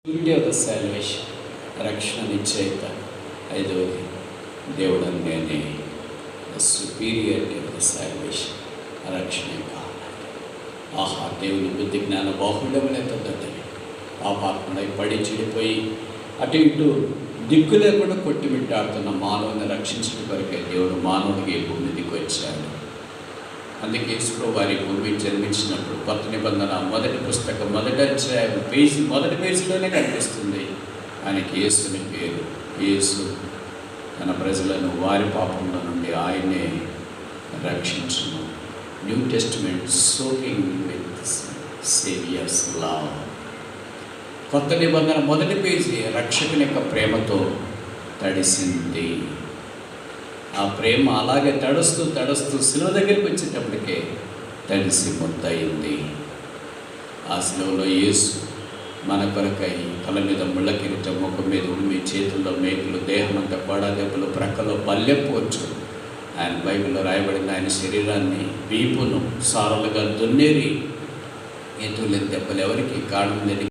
Beauty of the salvation, రక్షణ నిశ్చయిత. ఐదవది, దేవుడు నేనే the superiority of the salvation, రక్షణ కావాలి. ఆహా, దేవుని బుద్ధి జ్ఞాన బాహుళ్యములు ఎంత దొడ్డవి. పాపాత్ముడై పడి చెడిపోయి అటు ఇటు దిక్కు లేకుండా కొట్టిమిట్టాడుతున్న మానవుని రక్షించడం కొరకే దేవుడు మానవుడికి ఈ భూమి దిక్కు వచ్చాడు. అందుకే యేసు వారి భూమి జన్మించినప్పుడు కొత్త నిబంధన మొదటి పుస్తకం మొదటి అధ్యాయం మొదటి పేజీలోనే కనిపిస్తుంది. ఆయనకి యేసుని పేరు. యేసు తన ప్రజలను వారి పాపంలో నుండి ఆయనే రక్షించును. New testament soaking with saviours love. కొత్త నిబంధన మొదటి పేజీ రక్షకుని యొక్క ప్రేమతో తడిసింది. ఆ ప్రేమ అలాగే తడుస్తూ శిలువ దగ్గరికి వచ్చేటప్పటికే తడిసి ముద్దయింది. ఆ శిలువలో యేసు మన కొరకై తల మీద ముళ్ళ కిరీటం, ముఖం మీద ఉమ్మి, చేతుల్లో మేకులు, దేహం అంతా కొడా దెబ్బలు, ప్రక్కలో బల్లెపోవచ్చు. ఆయన బైబిల్లో రాయబడిన ఆయన శరీరాన్ని వీపును సారలుగా దున్నేరి ఎటులేని దెబ్బలు ఎవరికి కారణం లేని